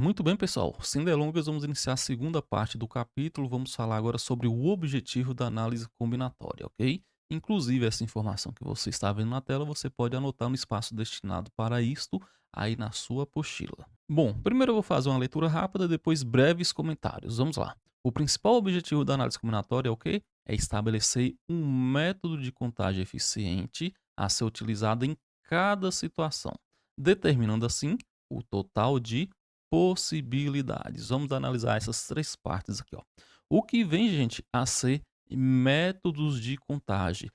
Muito bem, pessoal. Sem delongas, vamos iniciar a segunda parte do capítulo. Vamos falar agora sobre o objetivo da análise combinatória, ok? Inclusive, essa informação que você está vendo na tela, você pode anotar no espaço destinado para isto aí na sua apostila. Bom, primeiro eu vou fazer uma leitura rápida, depois breves comentários. Vamos lá. O principal objetivo da análise combinatória é o quê? É estabelecer um método de contagem eficiente a ser utilizado em cada situação, determinando assim o total de possibilidades. Vamos analisar essas três partes aqui, ó. O que vem, gente, a ser métodos de contagem.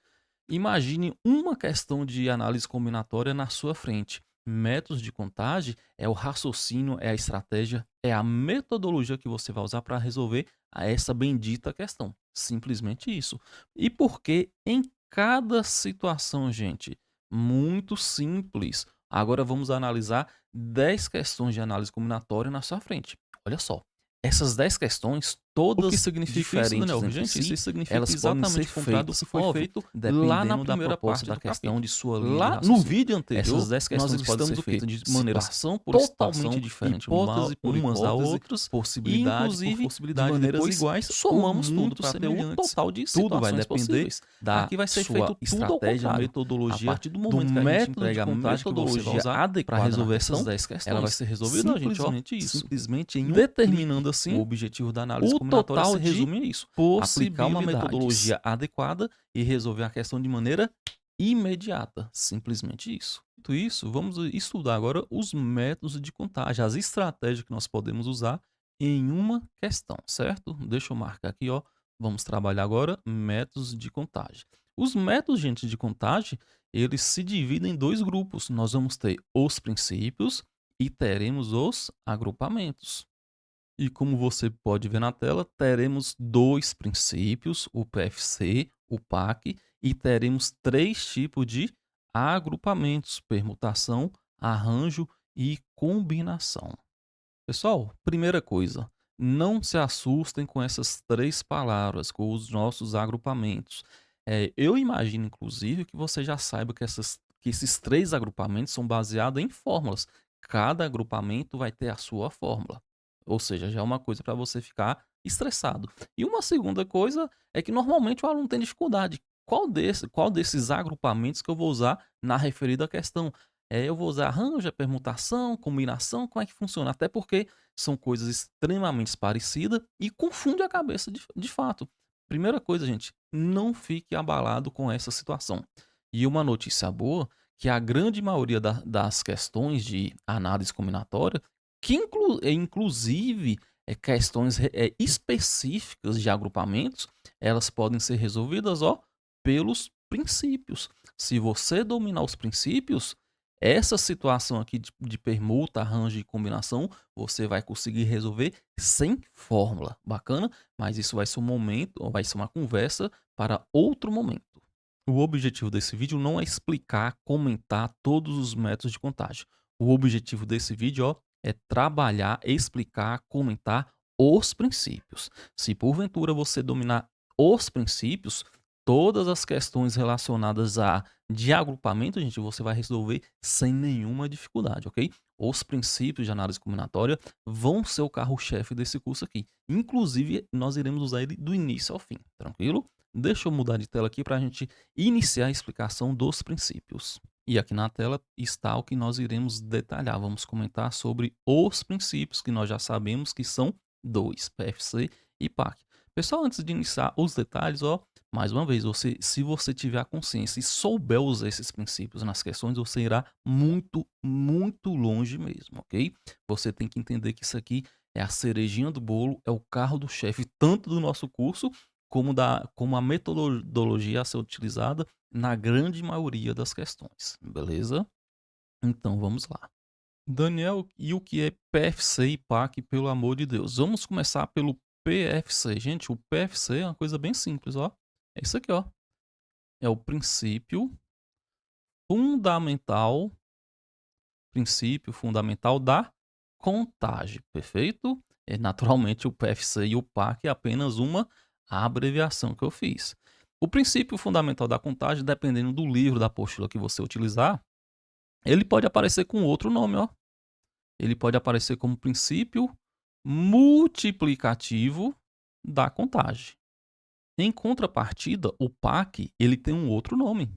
Imagine uma questão de análise combinatória na sua frente. Métodos de contagem é o raciocínio, é a estratégia, é a metodologia que você vai usar para resolver essa bendita questão. Simplesmente isso. E por que em cada situação, gente? Muito simples. Agora vamos analisar 10 questões de análise combinatória na sua frente. Olha só, essas 10 questões, O que todas significa isso, diferentes Daniel? entre Gente, si, isso significa elas podem ser exatamente o contrário do que feitas, foi óbvio, feito lá na dependendo da primeira proposta parte da do questão, capítulo. de sua linha de Lá no raciocínio. vídeo Essas anterior, 10 nós questões podem ser listamos o quê? feitas de maneiras Situação por totalmente situação, diferentes, hipótese por umas a hipótese outras, e possibilidade por inclusive de possibilidade, maneiras depois iguais ou somamos tudo muito para ter o semelhantes. total de Tudo vai situações depender possíveis. da Aqui vai ser sua feito tudo ao estratégia, contrário. A metodologia, partir do do momento que a gente método de entrega a contagem que você vai metodologia usar para adequada na resolver essas questão, 10 ela vai questões. ser resolvida, gente, ó, Simplesmente isso. simplesmente em um clique. Determinando O assim objetivo da análise o combinatória se total de resume a isso: aplicar uma possibilidades. metodologia adequada e resolver a questão de maneira imediata. Simplesmente isso. Dito isso, vamos estudar agora os métodos de contagem, as estratégias que nós podemos usar em uma questão, certo? Deixa eu marcar aqui, ó. Vamos trabalhar agora métodos de contagem. Os métodos, gente, de contagem, eles se dividem em dois grupos. Nós vamos ter os princípios e teremos os agrupamentos. E como você pode ver na tela, teremos dois princípios, o PFC, o PAC, e teremos três tipos de agrupamentos: permutação, arranjo e combinação. Pessoal, primeira coisa, não se assustem com essas três palavras, com os nossos agrupamentos. Eu imagino, inclusive, que você já saiba que esses três agrupamentos são baseados em fórmulas. Cada agrupamento vai ter a sua fórmula. Ou seja, já é uma coisa para você ficar estressado. E uma segunda coisa é que normalmente o aluno tem dificuldade. Qual desses agrupamentos que eu vou usar na referida questão? Eu vou usar arranjo, permutação, combinação, como é que funciona? Até porque são coisas extremamente parecidas e confunde a cabeça de fato. Primeira coisa, gente, não fique abalado com essa situação. E uma notícia boa, que a grande maioria das questões de análise combinatória, que inclusive questões específicas de agrupamentos, elas podem ser resolvidas, ó, pelos princípios. Se você dominar os princípios, essa situação aqui de permuta, arranjo e combinação, você vai conseguir resolver sem fórmula. Bacana? Mas isso vai ser um momento, ou vai ser uma conversa para outro momento. O objetivo desse vídeo não é explicar, comentar todos os métodos de contagem. O objetivo desse vídeo, ó, é trabalhar, explicar, comentar os princípios. Se porventura você dominar os princípios, todas as questões relacionadas a de agrupamento, gente, você vai resolver sem nenhuma dificuldade, ok? Os princípios de análise combinatória vão ser o carro-chefe desse curso aqui. Inclusive, nós iremos usar ele do início ao fim, tranquilo? Deixa eu mudar de tela aqui para a gente iniciar a explicação dos princípios. E aqui na tela está o que nós iremos detalhar. Vamos comentar sobre os princípios que nós já sabemos que são dois, PFC e PAC. Pessoal, antes de iniciar os detalhes, ó, mais uma vez, se você tiver a consciência e souber usar esses princípios nas questões, você irá muito, muito longe mesmo, ok? Você tem que entender que isso aqui é a cerejinha do bolo, é o carro do chefe, tanto do nosso curso, como a metodologia a ser utilizada na grande maioria das questões, beleza? Então vamos lá. Daniel, e o que é PFC e PAC, pelo amor de Deus? Vamos começar pelo PFC. Gente, o PFC é uma coisa bem simples, ó. É isso aqui, ó. É o fundamental, princípio fundamental da contagem, perfeito? Naturalmente, o PFC e o PAC é apenas uma abreviação que eu fiz. O princípio fundamental da contagem, dependendo do livro, da apostila que você utilizar, ele pode aparecer com outro nome, ó. ele pode aparecer como princípio multiplicativo da contagem. Em contrapartida, o PAC, ele tem um outro nome,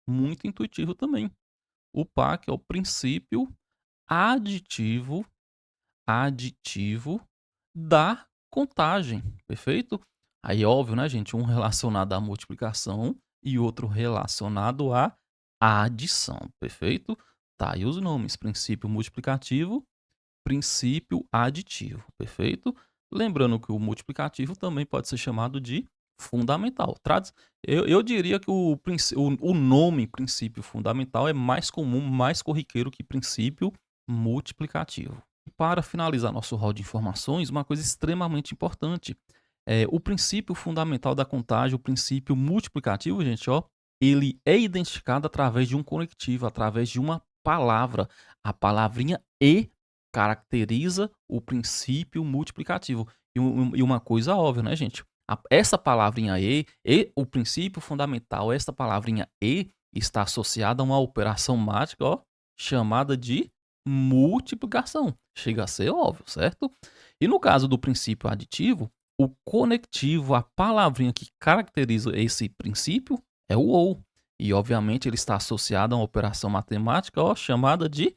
muito intuitivo também. O PAC é o princípio aditivo aditivo da contagem, perfeito? Aí óbvio, né, gente, um relacionado à multiplicação e outro relacionado à adição, perfeito? Tá aí os nomes, princípio multiplicativo, princípio aditivo, perfeito? Lembrando que o multiplicativo também pode ser chamado de fundamental. Eu diria que o nome princípio fundamental é mais comum, mais corriqueiro que princípio multiplicativo. E para finalizar nosso rol de informações, uma coisa extremamente importante é o princípio fundamental da contagem, o princípio multiplicativo, gente, ó, ele é identificado através de um conectivo, através de uma palavra. A palavrinha e caracteriza o princípio multiplicativo. E uma coisa óbvia, né, gente? Essa palavrinha e o princípio fundamental, essa palavrinha e está associada a uma operação mágica, ó, chamada de multiplicação. Chega a ser óbvio, certo? E no caso do princípio aditivo, o conectivo, a palavrinha que caracteriza esse princípio é o ou. E obviamente ele está associado a uma operação matemática, ó, chamada de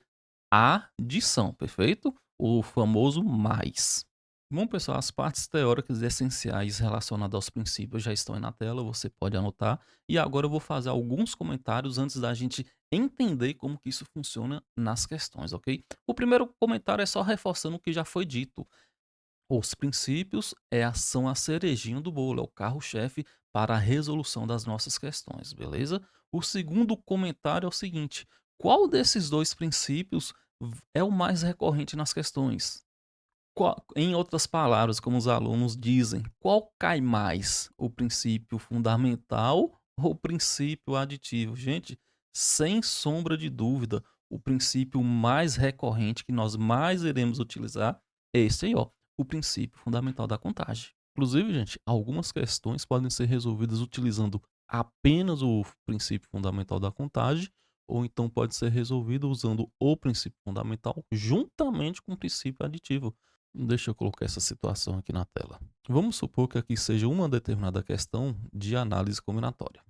adição, perfeito? O famoso mais. Bom, pessoal, as partes teóricas e essenciais relacionadas aos princípios já estão aí na tela, você pode anotar. E agora eu vou fazer alguns comentários antes da gente entender como que isso funciona nas questões, ok? O primeiro comentário é só reforçando o que já foi dito. Os princípios são a cerejinha do bolo, é o carro-chefe para a resolução das nossas questões, beleza? O segundo comentário é o seguinte: qual desses dois princípios é o mais recorrente nas questões? Em outras palavras, como os alunos dizem, qual cai mais? O princípio fundamental ou o princípio aditivo? Gente, sem sombra de dúvida, o princípio mais recorrente que nós mais iremos utilizar é esse aí, ó, o princípio fundamental da contagem. Inclusive, gente, algumas questões podem ser resolvidas utilizando apenas o princípio fundamental da contagem, ou então pode ser resolvido usando o princípio fundamental juntamente com o princípio aditivo. Deixa eu colocar essa situação aqui na tela. Vamos supor que aqui seja uma determinada questão de análise combinatória.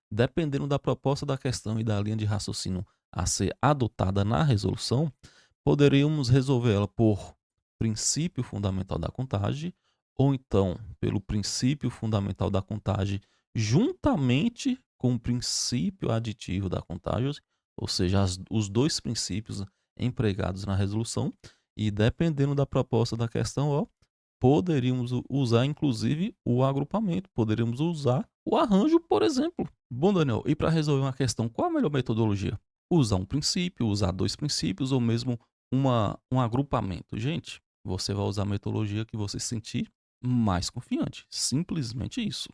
Dependendo da proposta da questão e da linha de raciocínio a ser adotada na resolução, poderíamos resolvê-la por princípio fundamental da contagem ou então pelo princípio fundamental da contagem juntamente com o princípio aditivo da contagem, ou seja, os dois princípios empregados na resolução, e dependendo da proposta da questão, ó, poderíamos usar inclusive o agrupamento, poderíamos usar o arranjo, por exemplo. Bom, Daniel, e para resolver uma questão, qual a melhor metodologia? Usar um princípio, usar dois princípios ou mesmo um agrupamento? Gente, você vai usar a metodologia que você se sentir mais confiante. Simplesmente isso.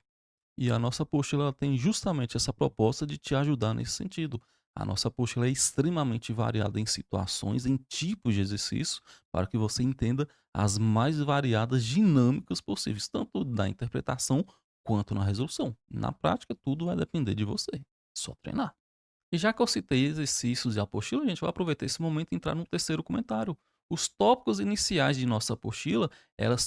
E a nossa apostila ela tem justamente essa proposta de te ajudar nesse sentido. A nossa apostila é extremamente variada em situações, em tipos de exercício, para que você entenda as mais variadas dinâmicas possíveis, tanto da interpretação quanto na resolução. Na prática, tudo vai depender de você. Só treinar. E já que eu citei exercícios de apostila, a gente vai aproveitar esse momento e entrar no terceiro comentário. Os tópicos iniciais de nossa apostila, elas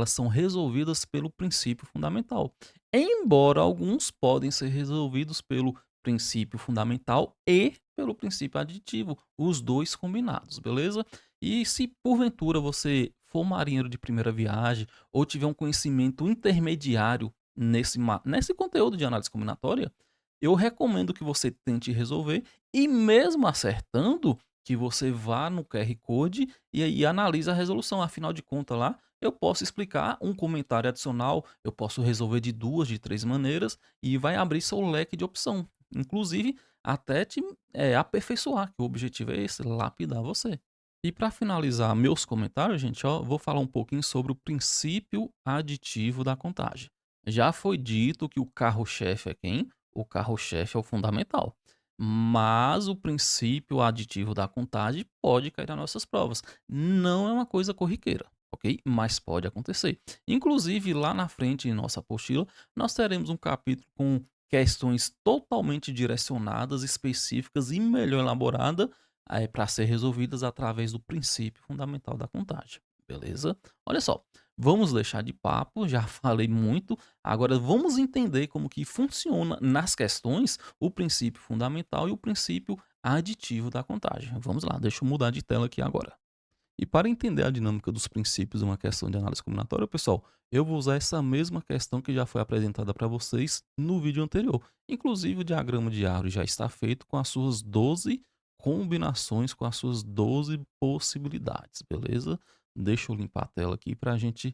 são resolvidas pelo princípio fundamental. Embora alguns podem ser resolvidos pelo princípio fundamental e pelo princípio aditivo, os dois combinados, beleza? E se porventura você for marinheiro de primeira viagem ou tiver um conhecimento intermediário nesse conteúdo de análise combinatória, eu recomendo que você tente resolver e mesmo acertando, que você vá no QR Code e aí analise a resolução. Afinal de contas lá, eu posso explicar um comentário adicional, eu posso resolver de 2, de 3 maneiras e vai abrir seu leque de opção. Inclusive, até te aperfeiçoar, que o objetivo é esse, lapidar você. E para finalizar meus comentários, gente, ó, vou falar um pouquinho sobre o princípio aditivo da contagem. Já foi dito que o carro-chefe é quem? O carro-chefe é o fundamental. Mas o princípio aditivo da contagem pode cair nas nossas provas. Não é uma coisa corriqueira, ok? Mas pode acontecer. Inclusive, lá na frente, em nossa apostila, nós teremos um capítulo com questões totalmente direcionadas, específicas e melhor elaborada para ser resolvidas através do princípio fundamental da contagem, beleza? Olha só, vamos deixar de papo, já falei muito, agora vamos entender como que funciona nas questões o princípio fundamental e o princípio aditivo da contagem. Vamos lá, deixa eu mudar de tela aqui agora. E para entender a dinâmica dos princípios em uma questão de análise combinatória, pessoal, eu vou usar essa mesma questão que já foi apresentada para vocês no vídeo anterior. Inclusive, o diagrama de árvore já está feito com as suas 12 combinações, com as suas 12 possibilidades, beleza? Deixa eu limpar a tela aqui para a gente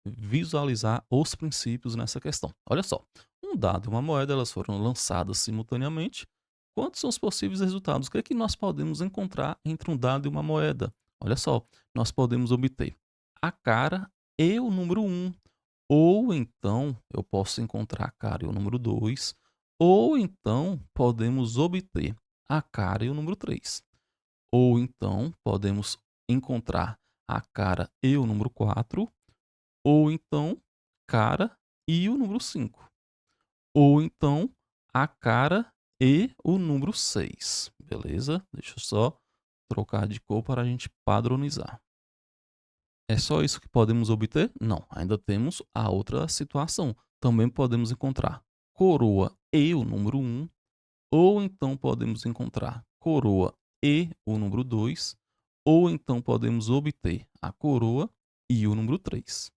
visualizar os princípios nessa questão. Olha só, um dado e uma moeda, elas foram lançadas simultaneamente. Quantos são os possíveis resultados? O que é que nós podemos encontrar entre um dado e uma moeda? Olha só, nós podemos obter a cara e o número um, ou então eu posso encontrar a cara e o número 2, ou então podemos obter a cara e o número 3, ou então podemos encontrar a cara e o número 4, ou então cara e o número 5, ou então a cara e o número 6, beleza? Deixa eu só trocar de cor para a gente padronizar. É só isso que podemos obter? Não, ainda temos a outra situação. Também podemos encontrar coroa e o número um, ou então podemos encontrar coroa e o número 2, ou então podemos obter a coroa e o número 3,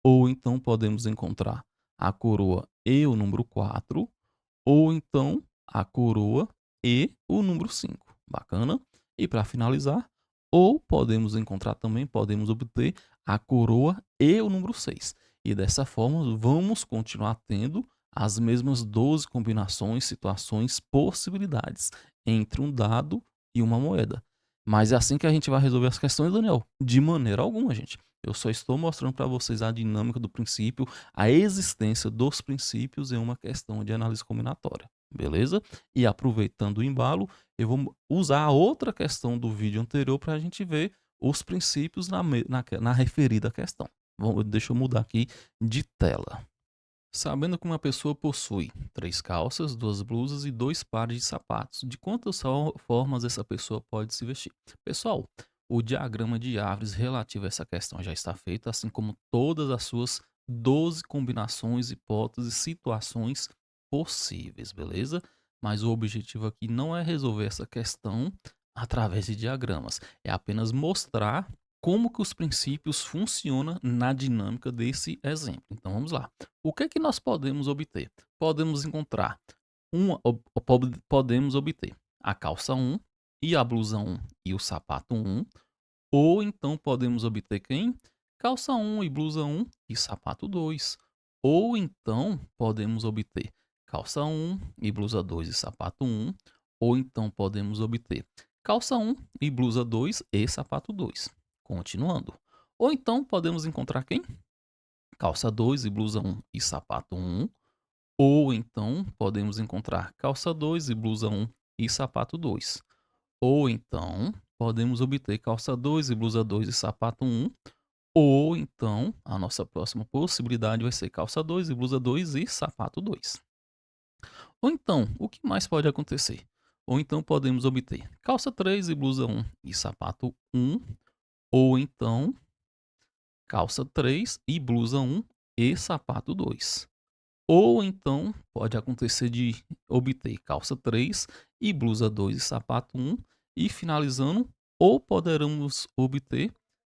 ou então podemos encontrar a coroa e o número 4, ou então a coroa e o número 5. Bacana? E para finalizar, ou podemos encontrar também, podemos obter a coroa e o número 6. E dessa forma, vamos continuar tendo as mesmas 12 combinações, situações, possibilidades entre um dado e uma moeda. Mas é assim que a gente vai resolver as questões, Daniel? De maneira alguma, gente. Eu só estou mostrando para vocês a dinâmica do princípio, a existência dos princípios em uma questão de análise combinatória, beleza? E aproveitando o embalo, eu vou usar a outra questão do vídeo anterior para a gente ver os princípios na referida questão. Deixa eu mudar aqui de tela. Sabendo que uma pessoa possui 3 calças, 2 blusas e 2 pares de sapatos, de quantas formas essa pessoa pode se vestir? Pessoal, o diagrama de árvores relativo a essa questão já está feito, assim como todas as suas 12 combinações, hipóteses, situações possíveis, beleza? Mas o objetivo aqui não é resolver essa questão através de diagramas, é apenas mostrar como que os princípios funcionam na dinâmica desse exemplo. Então vamos lá. O que é que nós podemos obter? Podemos encontrar podemos obter a calça um e a blusa um e o sapato um, ou então podemos obter quem? Calça um e blusa um e sapato 2, ou então podemos obter calça um e blusa 2 e sapato um, ou então podemos obter calça um e blusa 2 e sapato 2. Continuando. Ou então podemos encontrar quem? Calça 2 e blusa um e sapato um, ou então podemos encontrar calça 2 e blusa um e sapato 2. Ou então podemos obter calça 2 e blusa 2 e sapato um, ou então a nossa próxima possibilidade vai ser calça 2 e blusa 2 e sapato 2. Ou então, o que mais pode acontecer? Ou então podemos obter calça 3 e blusa um e sapato um, ou então calça 3 e blusa um e sapato 2. Ou então pode acontecer de obter calça 3 e blusa 2 e sapato um, e finalizando, ou poderemos obter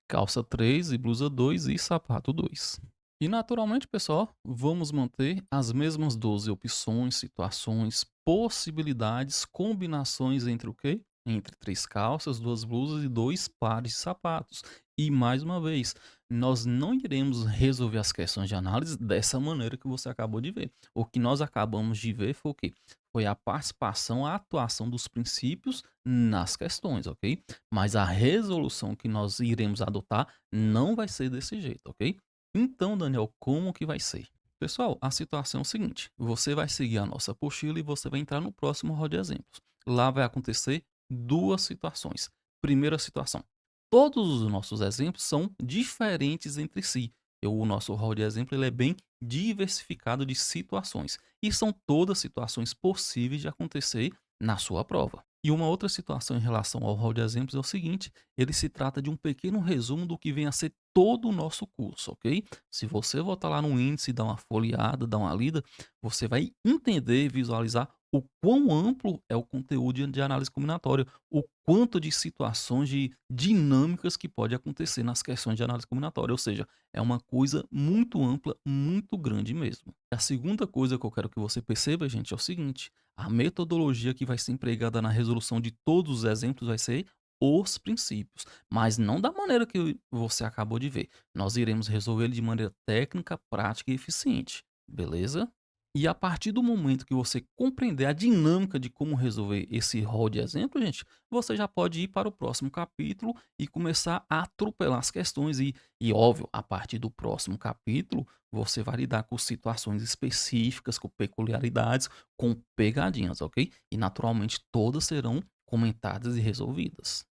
calça 3 e blusa 2 e sapato 2. E naturalmente, pessoal, vamos manter as mesmas 12 opções, situações, possibilidades, combinações entre o quê? Entre 3 calças, 2 blusas e 2 pares de sapatos. E mais uma vez, nós não iremos resolver as questões de análise dessa maneira que você acabou de ver. O que nós acabamos de ver foi o quê? Foi a participação, a atuação dos princípios nas questões, ok? Mas a resolução que nós iremos adotar não vai ser desse jeito, ok? Então, Daniel, como que vai ser? Pessoal, a situação é o seguinte: você vai seguir a nossa apostila e você vai entrar no próximo rol de exemplos. Lá vai acontecer duas situações. Primeira situação: todos os nossos exemplos são diferentes entre si. O nosso rol de exemplo ele é bem diversificado de situações e são todas situações possíveis de acontecer na sua prova. E uma outra situação em relação ao rol de exemplos é o seguinte: ele se trata de um pequeno resumo do que vem a ser todo o nosso curso, ok? Se você voltar lá no índice, dar uma folheada, dar uma lida, você vai entender e visualizar o quão amplo é o conteúdo de análise combinatória, o quanto de situações, de dinâmicas que pode acontecer nas questões de análise combinatória. Ou seja, é uma coisa muito ampla, muito grande mesmo. A segunda coisa que eu quero que você perceba, gente, é o seguinte: a metodologia que vai ser empregada na resolução de todos os exemplos vai ser os princípios, mas não da maneira que você acabou de ver. Nós iremos resolver ele de maneira técnica, prática e eficiente, beleza? E a partir do momento que você compreender a dinâmica de como resolver esse rol de exemplo, gente, você já pode ir para o próximo capítulo e começar a atropelar as questões. E óbvio, a partir do próximo capítulo, você vai lidar com situações específicas, com peculiaridades, com pegadinhas, ok? E naturalmente todas serão comentadas e resolvidas.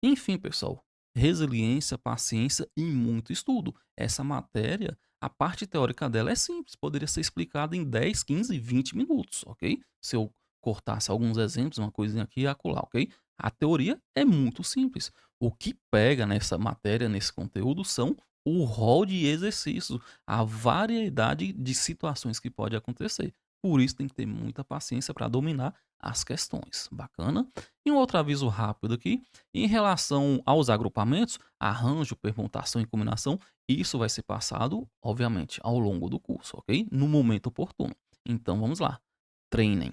Enfim, pessoal, resiliência, paciência e muito estudo. Essa matéria, a parte teórica dela é simples, poderia ser explicada em 10, 15, 20 minutos, ok? Se eu cortasse alguns exemplos, uma coisinha aqui e acolá, ok? A teoria é muito simples. O que pega nessa matéria, nesse conteúdo, são o rol de exercícios, a variedade de situações que pode acontecer. Por isso tem que ter muita paciência para dominar as questões. Bacana? E um outro aviso rápido aqui, em relação aos agrupamentos, arranjo, permutação e combinação, isso vai ser passado, obviamente, ao longo do curso, ok? No momento oportuno. Então vamos lá. Treinem.